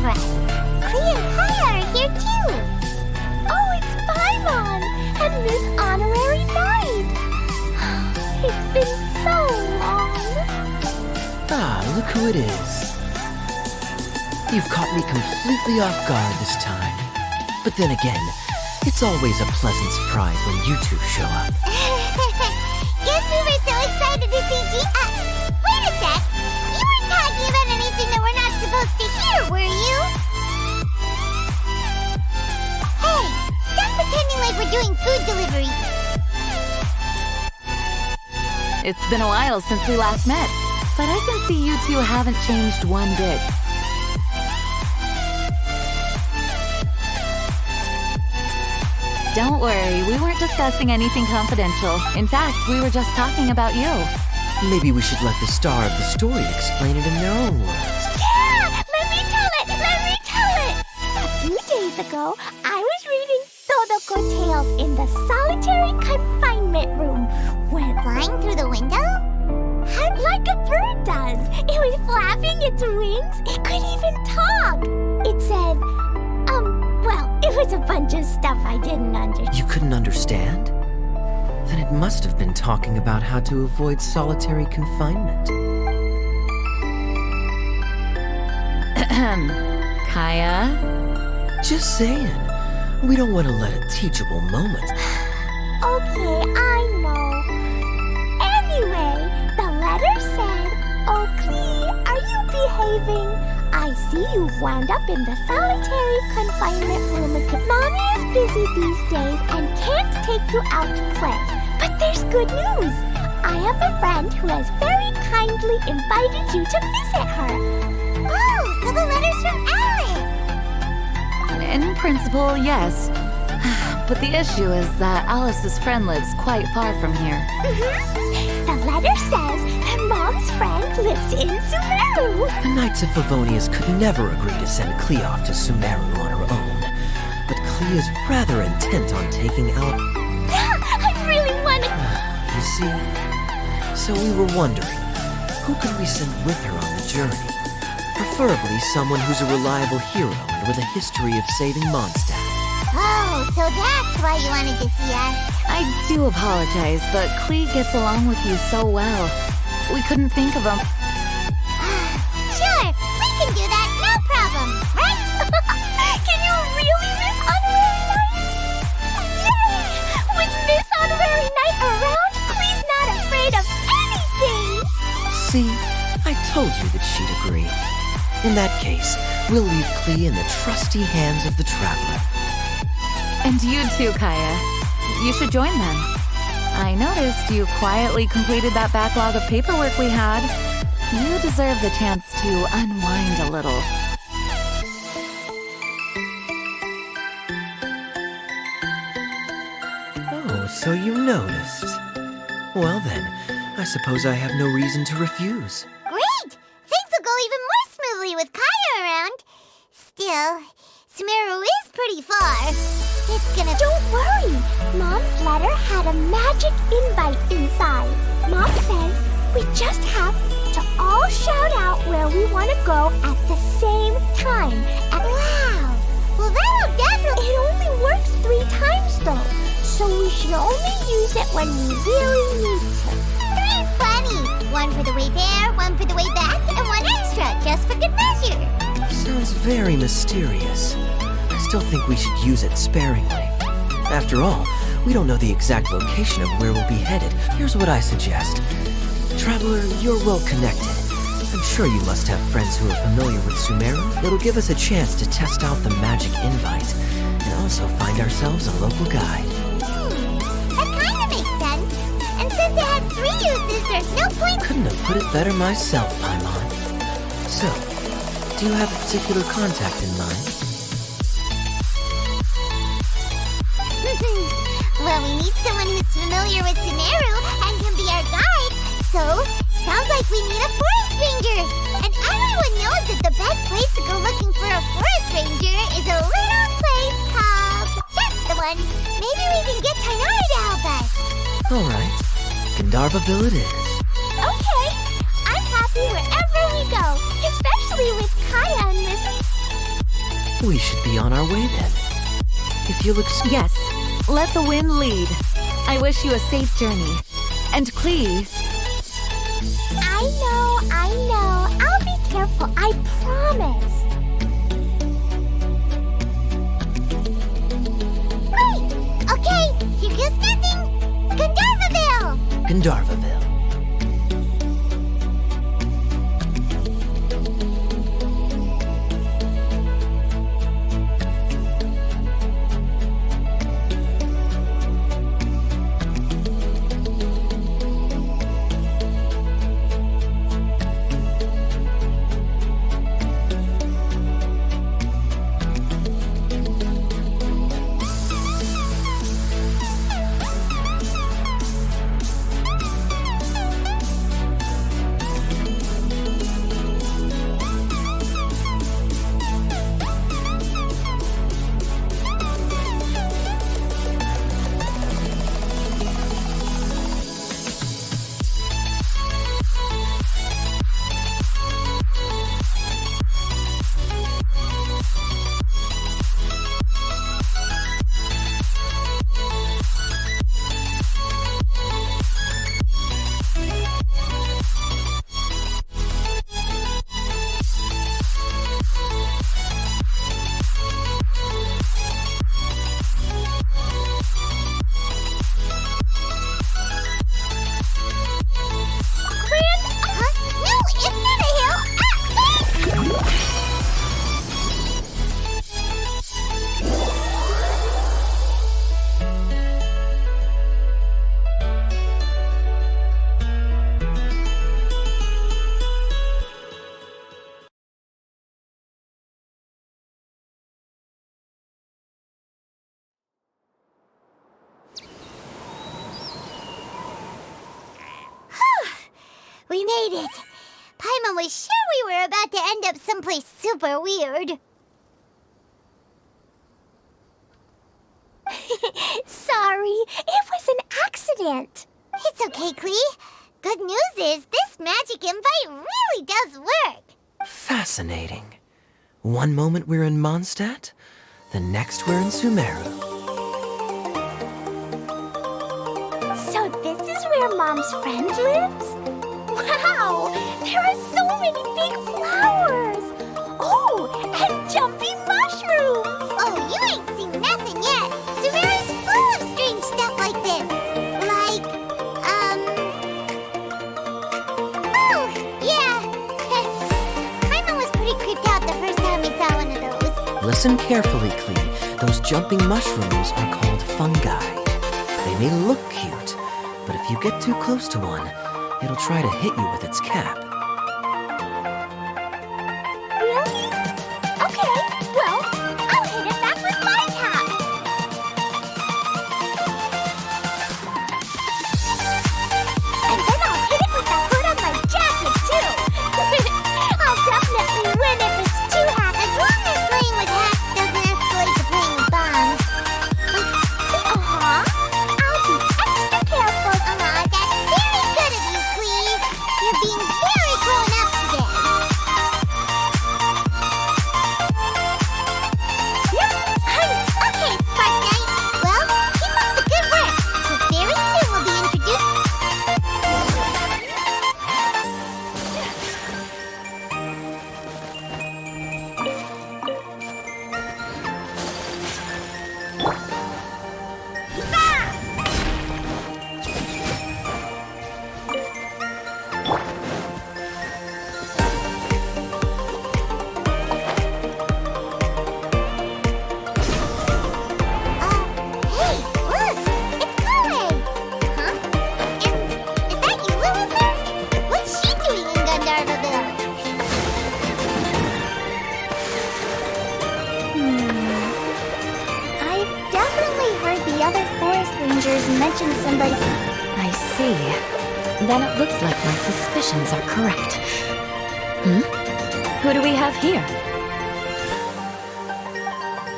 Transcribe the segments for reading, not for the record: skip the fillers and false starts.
for us. Clea and Kaya are here too. Oh, it's Paimon and Miss Honorary Knight. It's been so long. Ah, look who it is. You've caught me completely off guard this time. But then again, it's always a pleasant surprise when you two show up. Guess we were so excited to see wait a sec. You weren't talking about anything that we're not supposed to hear, were you? Hey, stop pretending like we're doing food delivery. It's been a while since we last met, but I can see you two haven't changed one bit. Don't worry, we weren't discussing anything confidential. In fact, we were just talking about you. Maybe we should let the star of the story explain it in their own words. Yeah! Let me tell it! Let me tell it! A few days ago, I was reading Todoko Tales in the solitary confinement room when Flying through the window? like a bird does. It was flapping its wings. It could even talk. It said, well, it was a bunch of stuff I didn't understand. You couldn't understand? Then it must have been talking about how to avoid solitary confinement. Kaya? Just saying. We don't want to let a teachable moment. Okay, I know. Anyway, the letter said, "Oh, Clee, are you behaving? I see you've wound up in the solitary confinement room. Mommy is busy these days and can't take you out to play. But there's good news. I have a friend who has very kindly invited you to visit her." Oh, so the letter's from Alice. In principle, yes. But the issue is that Alice's friend lives quite far from here. The letter says that Mom's friend lives in Sumeru. The Knights of Favonius could never agree to send Clea off to Sumeru on her own. But Clea is rather intent on taking out... I really want to... You see? So we were wondering, who could we send with her on the journey? Preferably someone who's a reliable hero and with a history of saving Mondstadt. Oh, so that's why you wanted to see us. I do apologize, but Clee gets along with you so well. We couldn't think of him. Sure, we can do that, no problem, right? Can you really, Miss Honorary Knight? Yay! With Miss Honorary Knight around, Clee's not afraid of anything! See, I told you that she'd agree. In that case, we'll leave Clea in the trusty hands of the Traveler. And you too, Kaya. You should join them. I noticed you quietly completed that backlog of paperwork we had. You deserve the chance to unwind a little. Oh, so you noticed. Well then, I suppose I have no reason to refuse. Great! Things will go even more smoothly with Kaya around. Still, Sumeru is pretty far. It's gonna... Don't worry! Mom's letter had a magic invite inside. Mom says we just have to all shout out where we want to go at the same time. Wow! Well, that'll definitely... It only works 3 times though, so we should only use it when we really need to. 3's plenty. 1 for the way there, 1 for the way back, and 1 extra, just for good measure. Sounds very mysterious. I still think we should use it sparingly. After all, we don't know the exact location of where we'll be headed. Here's what I suggest. Traveler, you're well connected. I'm sure you must have friends who are familiar with Sumeru. It'll give us a chance to test out the magic invite, and also find ourselves a local guide. That kind of makes sense. And since it has 3 uses, there's no point... Couldn't have put it better myself, Paimon. So, do you have a particular contact in mind? Well, we need someone who's familiar with Sumeru and can be our guide. So, sounds like we need a forest ranger. And everyone knows that the best place to go looking for a forest ranger is a little place called... That's the one. Maybe we can get Tainari to help us. All right. Gandharvaville it is. Okay, I'm happy wherever we go, especially with Kaya and Miss... We should be on our way then. If you'll excuse... Yes, let the wind lead. I wish you a safe journey. And please... I know. I'll be careful, I promise. Great! Okay, here goes nothing! Gandharvaville! Gandharvaville. We made it! Paimon was sure we were about to end up someplace super weird. Sorry, it was an accident. It's okay, Klee. Good news is this magic invite really does work. Fascinating. One moment we're in Mondstadt, the next we're in Sumeru. So this is where Mom's friend lives? Wow! There are so many big flowers! Oh, and jumpy mushrooms! Oh, you ain't seen nothing yet. Sumeru's full of strange stuff like this. Like, Oh, yeah. Paimon was pretty creeped out the first time we saw one of those. Listen carefully, Klee. Those jumping mushrooms are called fungi. They may look cute, but if you get too close to one, it'll try to hit you with its cap. Really? Okay, well, I'll hit it back with my cap. And then I'll hit it with the hood on my jacket, too. I'll definitely win if it's two hats. As long as playing with hats doesn't escalate to playing with bombs. Uh-huh. I'll be extra careful. That's very good of you, Klee. You're being very grown up today. Yep, Okay, Spark Knight. Well, keep up the good work. 'Cause very soon we'll be introduced. Hey, look! It's Kale! Huh? And is that you, Lilither? What's she doing in Gandharvaville? I've definitely heard the other forest rangers mention somebody. I see. Then it looks like my suspicions are correct. Who do we have here?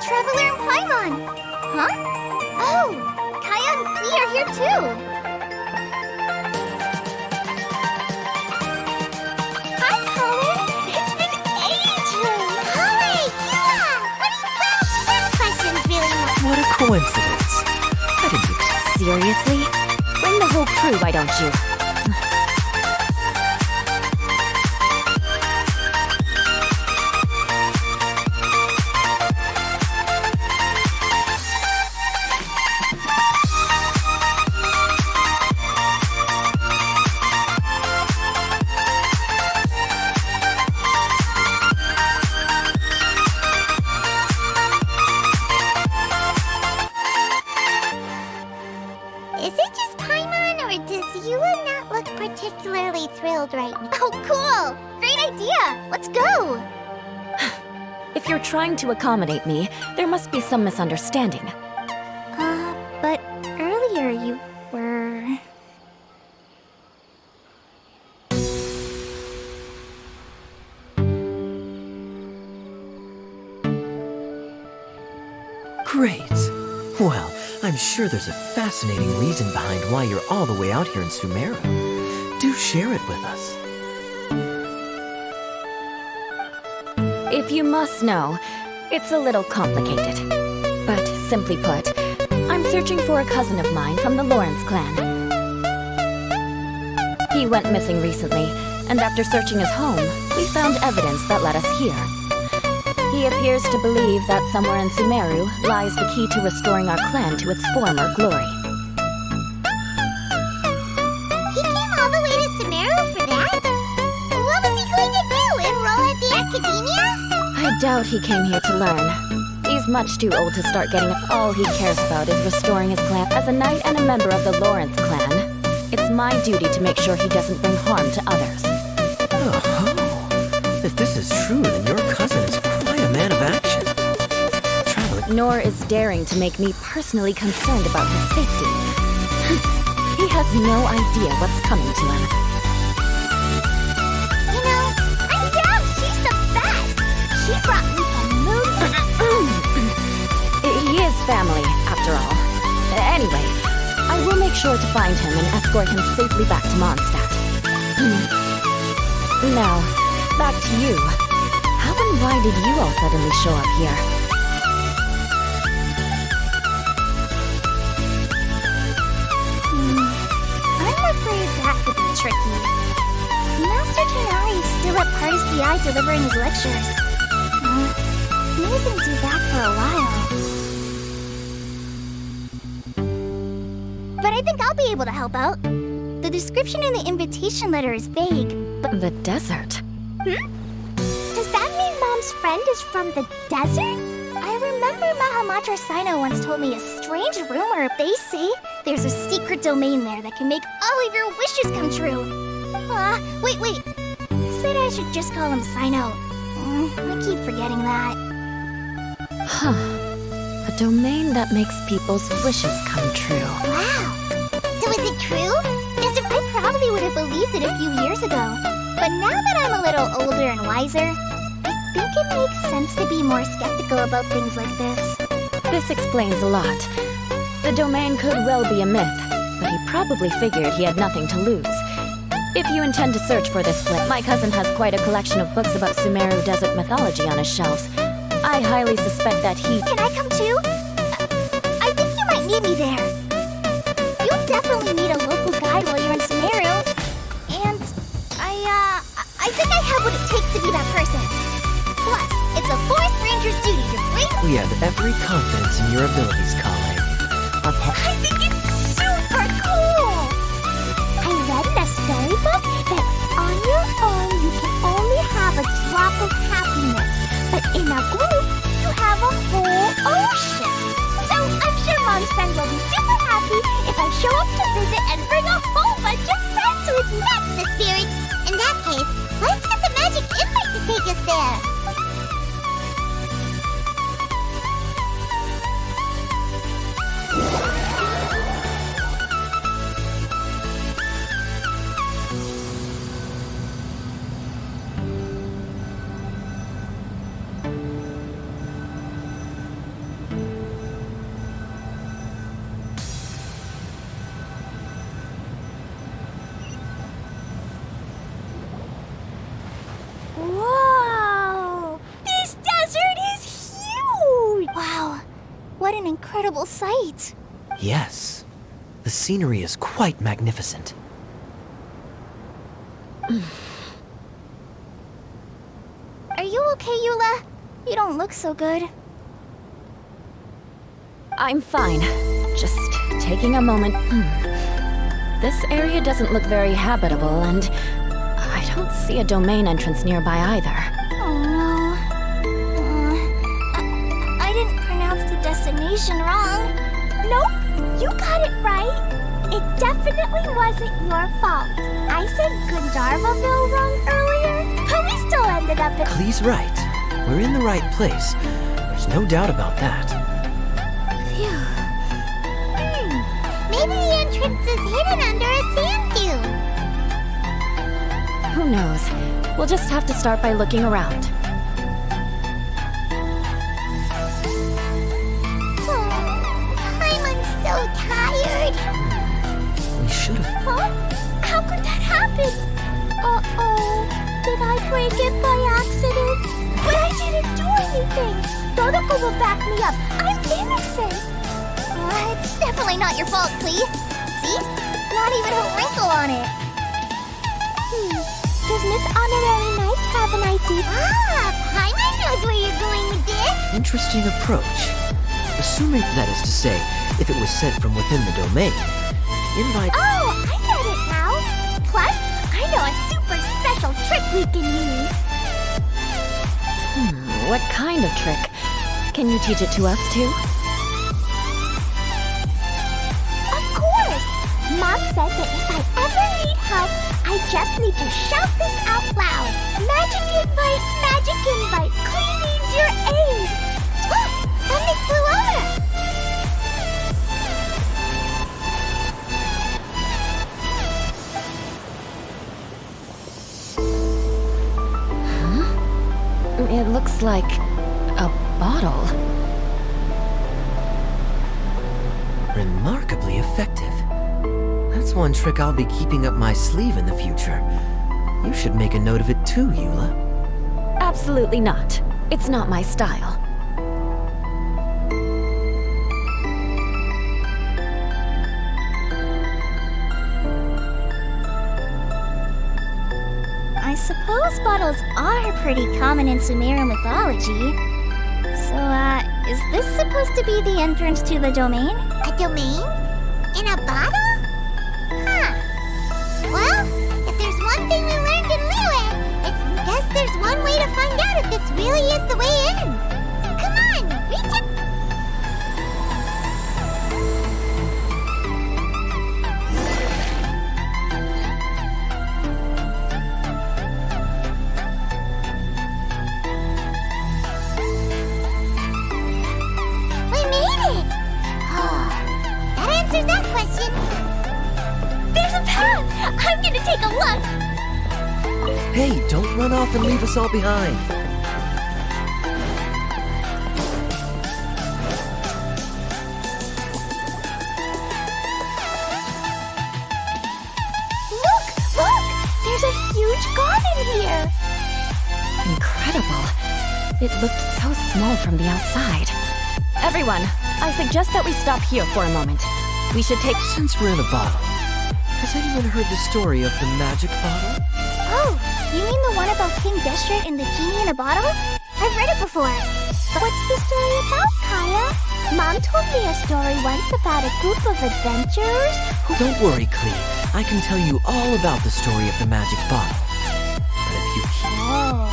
Traveler and Paimon! Huh? Oh! Kaya and Klee are here too! Hi, Colin. It's been ages. Holly! Kila! What coincidence. I didn't expect... Seriously? Bring the whole crew, why don't you? Is it just Paimon, or does Eula not look particularly thrilled right now? Oh, cool! Great idea! Let's go! If you're trying to accommodate me, there must be some misunderstanding. But earlier you were... Great. Well, I'm sure there's a fascinating reason behind why you're all the way out here in Sumeru. Do share it with us. If you must know, it's a little complicated. But simply put, I'm searching for a cousin of mine from the Lawrence clan. He went missing recently, and after searching his home, we found evidence that led us here. He appears to believe that somewhere in Sumeru lies the key to restoring our clan to its former glory. He came all the way to Sumeru for that? What was he going to do? Enroll at the academia? I doubt he came here to learn. He's much too old to start getting up. All he cares about is restoring his clan. As a knight and a member of the Lawrence clan, it's my duty to make sure he doesn't bring harm to others. Oh, if this is true, then your cousin is quite a man of action. Traveling... Nor is daring to make me personally concerned about his safety. He has no idea what's coming to him. You know, I'm down. She's the best. She brought me the moon. He is family, after all. Anyway, I will make sure to find him and escort him safely back to Mondstadt. Now, back to you. How and why did you all suddenly show up here? I'm afraid that could be tricky. Master Tonari is still at Party's DI delivering his lectures. He hasn't do that for a while. But I think I'll be able to help out. The description in the invitation letter is vague, but... The desert? Does that mean Mom's friend is from the desert? I remember Mahamatra Sino once told me a strange rumor. They say there's a secret domain there that can make all of your wishes come true. Wait. Said I should just call him Sino. I keep forgetting that. Huh. A domain that makes people's wishes come true. Wow. So is it true? I probably would have believed it a few years ago. But now that I'm a little older and wiser, I think it makes sense to be more skeptical about things like this. This explains a lot. The domain could well be a myth, but he probably figured he had nothing to lose. If you intend to search for this place, my cousin has quite a collection of books about Sumeru desert mythology on his shelves. I highly suspect that he... Can I come too? I think you might need me there. You'll definitely need a local guide while you're in Sumeru. And I think I have what it takes to be that person. Plus, it's a forest ranger's duty to bring... We have every confidence in your abilities, Kale. I think it's super cool! I read in a storybook that on your own you can only have a drop of happiness, but in a group you have a whole ocean. So I'm sure Mom's friend will be super happy if I show up to visit and bring a whole bunch of friends with me. That's the spirit. In that case, let's get the magic invite to take us there. What an incredible sight. Yes. The scenery is quite magnificent. Are you okay, Eula? You don't look so good. I'm fine. Just taking a moment. This area doesn't look very habitable, and I don't see a domain entrance nearby either. Oh no. I didn't pronounce the destination wrong. Nope, you got it right. It definitely wasn't your fault. I said Gandharvaville wrong earlier, but we still ended up at... Klee's right. We're in the right place. There's no doubt about that. Phew. Maybe the entrance is hidden under a sand dune. Who knows? We'll just have to start by looking around. I'm so tired. We should have... Huh? How could that happen? Uh-oh. Did I break it by accident? But I didn't do anything. Dodoko will back me up. I'm innocent. It's definitely not your fault, Klee. See? Not even a wrinkle on it. Does Miss Honorary Knight have an idea? Paimon knows where you're going with this. Interesting approach. Assuming, that is to say, if it was sent from within the domain, invite... Oh, I get it now. Plus, I know a super special trick we can use. What kind of trick? Can you teach it to us too? Of course. Mom said that if I ever need help, I just need to shout this out loud. Magic invite, Klee needs your aid. Look, something flew over. It looks like a bottle. Remarkably effective. That's one trick I'll be keeping up my sleeve in the future. You should make a note of it too, Eula. Absolutely not. It's not my style. I suppose bottles are pretty common in Sumeru mythology. So, is this supposed to be the entrance to the domain? A domain? In a bottle? Huh. Well, if there's one thing we learned in Liyue, it's guess there's one way to find out if this really is the way in. Come on, reach up. We made it! That answers that question. There's a path! I'm gonna take a look! Hey, don't run off and leave us all behind. Look! There's a huge garden here! Incredible. It looked so small from the outside. Everyone, I suggest that we stop here for a moment. We should take... Since we're in a bottle, has anyone heard the story of the magic bottle? Oh, you mean the one about King Deshret and the genie in a bottle? I've read it before. But what's the story about, Kaya? Mom told me a story once about a group of adventurers who... Don't worry, Klee. I can tell you all about the story of the magic bottle. But if you keep... Oh.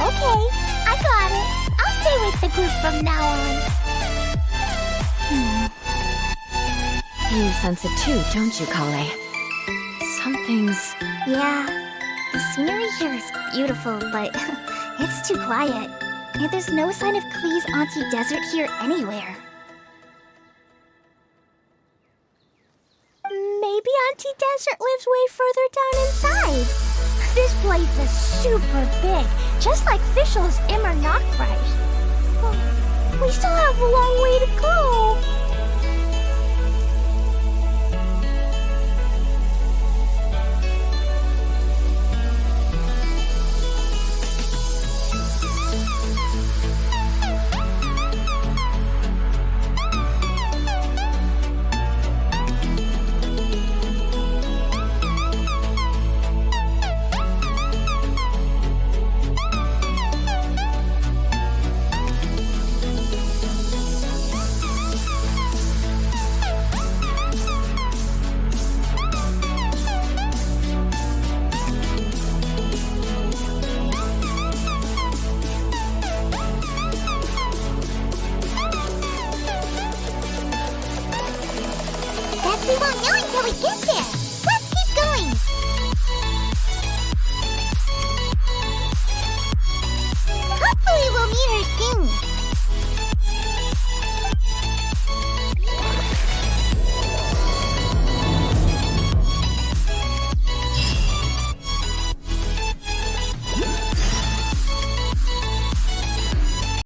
Okay, I got it. I'll stay with the group from now on. You sense it too, don't you, Kale? Something's... Yeah, the scenery here is beautiful, but it's too quiet. And there's no sign of Klee's Auntie Desert here anywhere. Maybe Auntie Desert lives way further down inside. This place is super big, just like Fischl's Immer Nachtreich. We still have a long way to go.